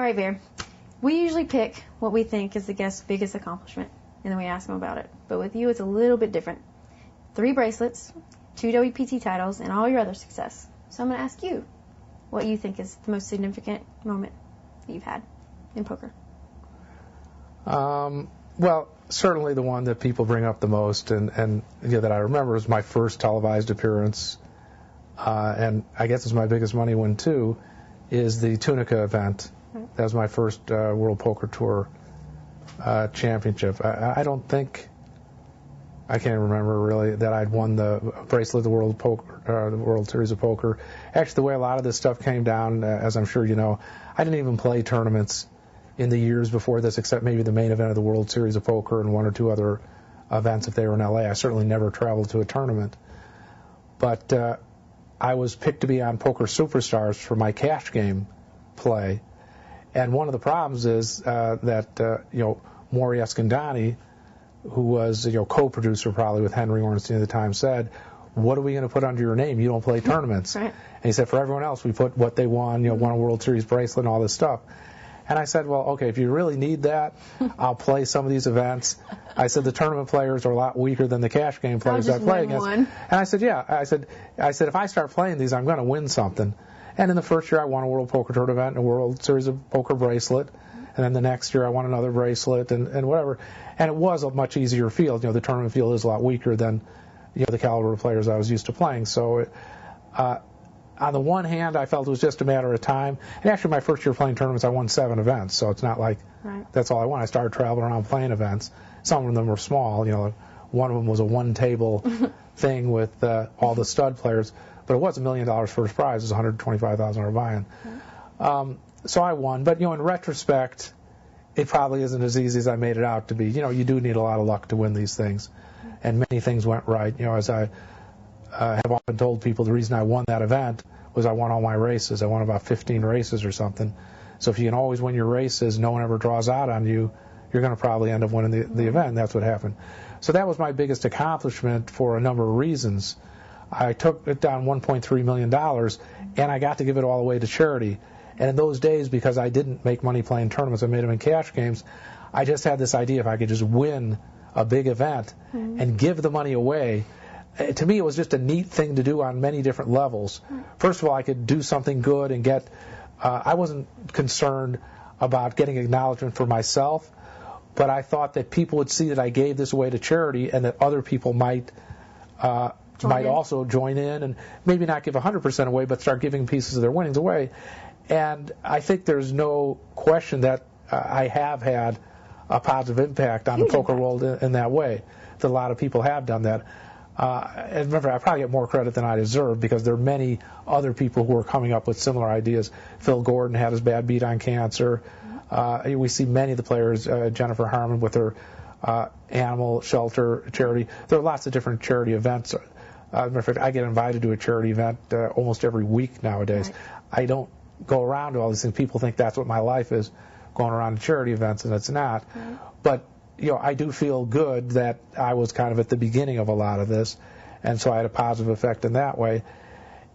right, Bear. We usually pick what we think is the guest's biggest accomplishment, and then we ask them about it. But with you, it's a little bit different. 3 bracelets, 2 WPT titles, and all your other success. So I'm going to ask you what you think is the most significant moment that you've had in poker. Well, certainly the one that people bring up the most and that I remember is my first televised appearance, and I guess it's my biggest money win too, is the Tunica event. Right. That was my first World Poker Tour championship. I don't think, I can't remember really that I'd won the bracelet of the World Series of Poker. Actually, the way a lot of this stuff came down, as I'm sure you know, I didn't even play tournaments in the years before this, except maybe the main event of the World Series of Poker and 1 or 2 other events if they were in LA. I certainly never traveled to a tournament. But I was picked to be on Poker Superstars for my cash game play. And one of the problems is that Maury Escandani, who was co-producer probably with Henry Ornstein at the time, said, "What are we going to put under your name? You don't play tournaments." Right. And he said, "For everyone else, we put what they won, won a World Series bracelet and all this stuff." And I said, "Well, okay, if you really need that, I'll play some of these events." I said, "The tournament players are a lot weaker than the cash game players I play against." And I said, "Yeah." I said, if I start playing these, I'm going to win something. And in the first year, I won a World Poker Tour event and a World Series of Poker bracelet. And then the next year, I won another bracelet and whatever. And it was a much easier field. The tournament field is a lot weaker than the caliber of players I was used to playing. So on the one hand, I felt it was just a matter of time. And actually, my first year playing tournaments, I won 7 events. So it's not like that's all I won. I started traveling around playing events. Some of them were small. One of them was a one-table thing with all the stud players. But it was $1 million first prize. It was $125,000 buy-in. So I won. But, in retrospect, it probably isn't as easy as I made it out to be. You do need a lot of luck to win these things. And many things went right. As I have often told people, the reason I won that event was I won all my races. I won about 15 races or something. So if you can always win your races, no one ever draws out on you, you're going to probably end up winning the event. And that's what happened. So that was my biggest accomplishment for a number of reasons. I took it down $1.3 million, and I got to give it all away to charity. And in those days, because I didn't make money playing tournaments, I made them in cash games, I just had this idea if I could just win a big event and give the money away. To me, it was just a neat thing to do on many different levels. First of all, I could do something good and get, I wasn't concerned about getting acknowledgement for myself, but I thought that people would see that I gave this away to charity and that other people might also join in and maybe not give 100% away, but start giving pieces of their winnings away. And I think there's no question that I have had a positive impact on the poker world in that way, that a lot of people have done that. And remember, I probably get more credit than I deserve because there are many other people who are coming up with similar ideas. Phil Gordon had his bad beat on cancer. We see many of the players, Jennifer Harmon with her animal shelter charity. There are lots of different charity events. Matter of fact, I get invited to a charity event almost every week nowadays. Right. I don't go around to all these things. People think that's what my life is, going around to charity events, and it's not. Right. But I do feel good that I was kind of at the beginning of a lot of this, and so I had a positive effect in that way.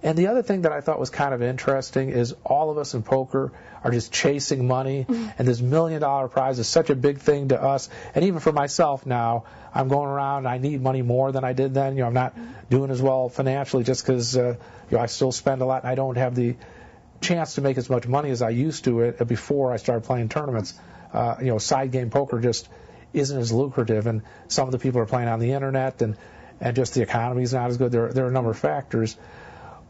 And the other thing that I thought was kind of interesting is all of us in poker are just chasing money, and this $1 million prize is such a big thing to us. And even for myself now, I'm going around, and I need money more than I did then. I'm not doing as well financially just because I still spend a lot, and I don't have the chance to make as much money as I used to before I started playing tournaments. Side game poker just isn't as lucrative, and some of the people are playing on the internet, and just the economy is not as good. There are a number of factors.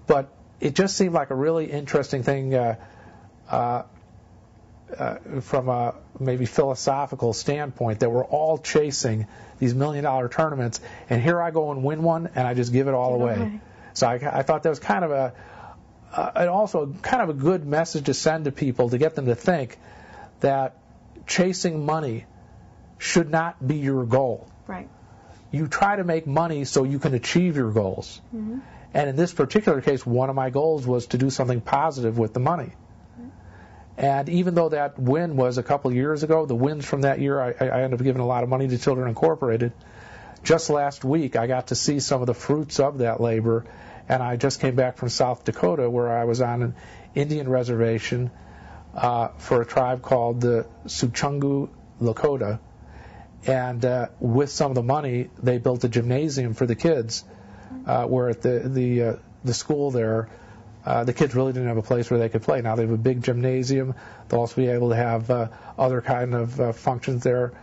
But it just seemed like a really interesting thing from a maybe philosophical standpoint that we're all chasing these $1 million tournaments, and here I go and win one, and I just give it all away. So I thought that was kind of and also kind of a good message to send to people to get them to think that chasing money should not be your goal. Right. You try to make money so you can achieve your goals. Mm-hmm. And in this particular case, one of my goals was to do something positive with the money. And even though that win was a couple years ago, the wins from that year, I ended up giving a lot of money to Children Incorporated. Just last week, I got to see some of the fruits of that labor, and I just came back from South Dakota where I was on an Indian reservation for a tribe called the Suchungu Lakota. And with some of the money, they built a gymnasium for the kids, where at the school there, the kids really didn't have a place where they could play. Now they have a big gymnasium. They'll also be able to have other kind of functions there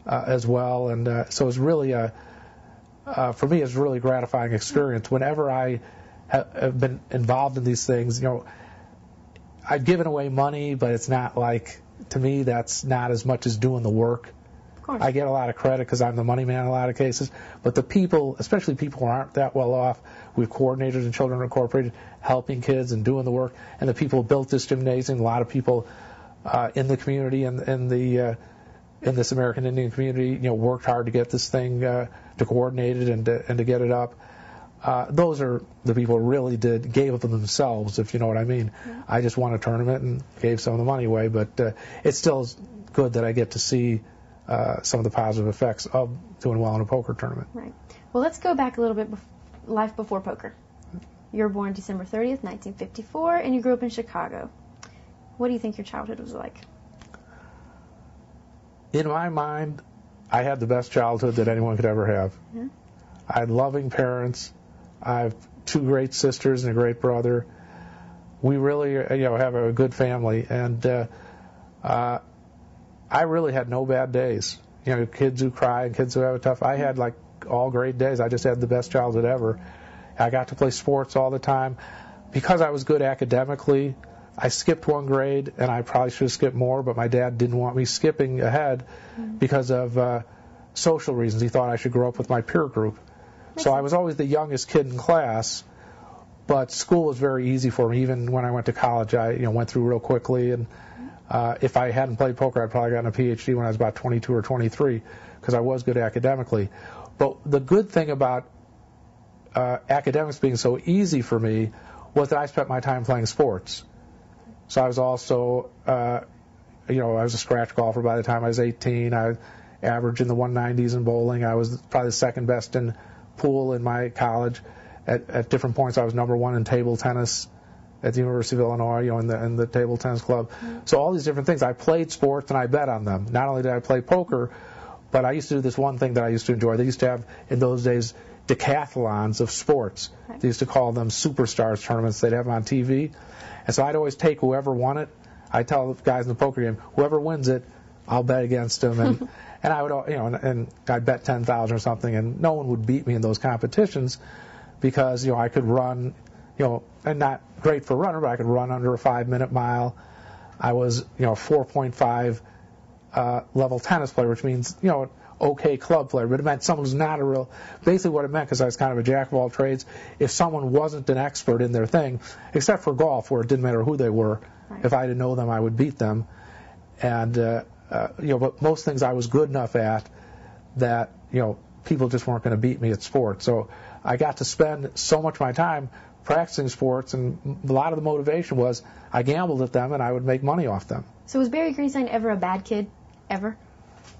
as well. And so it's really, for me, it's a really gratifying experience. Whenever I have been involved in these things, I've given away money, but it's not like, to me, that's not as much as doing the work. I get a lot of credit because I'm the money man in a lot of cases, but the people, especially people who aren't that well off, we've coordinators and Children Incorporated helping kids and doing the work, and the people who built this gymnasium, a lot of people in the community and in this American Indian community, worked hard to get this thing to coordinate it and to get it up. Those are the people who really gave up of themselves, if you know what I mean. Yeah. I just won a tournament and gave some of the money away, but it's still good that I get to see some of the positive effects of doing well in a poker tournament. Right. Well, let's go back a little bit. Life before poker. You were born December 30th, 1954, and you grew up in Chicago. What do you think your childhood was like? In my mind, I had the best childhood that anyone could ever have. Yeah. I had loving parents. I have two great sisters and a great brother. We really, have a good family, and I really had no bad days. Kids who cry and kids who have it tough. I had all great days. I just had the best childhood ever. I got to play sports all the time. Because I was good academically, I skipped one grade, and I probably should have skipped more, but my dad didn't want me skipping ahead because of social reasons. He thought I should grow up with my peer group. So I was always the youngest kid in class, but school was very easy for me. Even when I went to college, I went through real quickly, and if I hadn't played poker, I'd probably gotten a PhD when I was about 22 or 23 because I was good academically. But the good thing about academics being so easy for me was that I spent my time playing sports. So I was also, I was a scratch golfer by the time I was 18. I averaged in the 190s in bowling. I was probably the second best in pool in my college. At different points, I was number one in table tennis at the University of Illinois, in the table tennis club. So all these different things. I played sports and I bet on them. Not only did I play poker, but I used to do this one thing that I used to enjoy. They used to have, in those days, decathlons of sports. They used to call them superstars tournaments. They'd have them on TV. And so I'd always take whoever won it. I'd tell the guys in the poker game, whoever wins it, I'll bet against them. And and I would, and I'd bet 10,000 or something, and no one would beat me in those competitions because, I could run, and not great for a runner, but I could run under a 5-minute mile. I was, 4.5 level tennis player, which means, okay club player, but it meant someone who's not a real, basically what it meant, because I was kind of a jack of all trades, if someone wasn't an expert in their thing, except for golf, where it didn't matter who they were, if I didn't know them, I would beat them. And, but most things I was good enough at that, people just weren't going to beat me at sports. So I got to spend so much of my time practicing sports, and a lot of the motivation was I gambled at them and I would make money off them. So was Barry Greenstein ever a bad kid? Ever?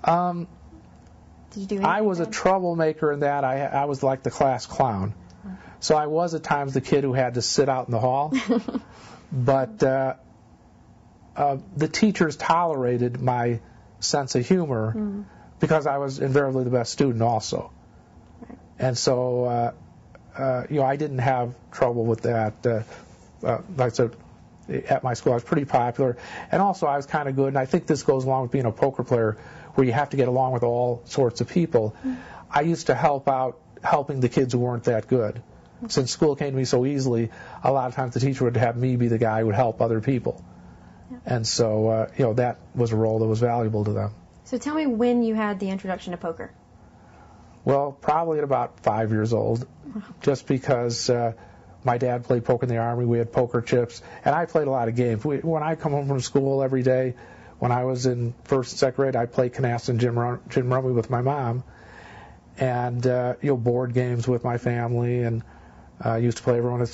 Did you do anything I was bad? a troublemaker in that I was like the class clown. Okay. So I was at times the kid who had to sit out in the hall. But the teachers tolerated my sense of humor because I was invariably the best student also. Right. And so, I didn't have trouble with that. Like I said, at my school, I was pretty popular. And also, I was kind of good, and I think this goes along with being a poker player, where you have to get along with all sorts of people. I used to help out helping the kids who weren't that good. Since school came to me so easily, a lot of times the teacher would have me be the guy who would help other people. And so, that was a role that was valuable to them. So tell me when you had the introduction to poker. Well, probably at about 5 years old, just because my dad played poker in the Army. We had poker chips, and I played a lot of games. When I come home from school every day, when I was in first and second grade, I'd play canasta and gin rummy with my mom, and board games with my family, and I used to play everyone at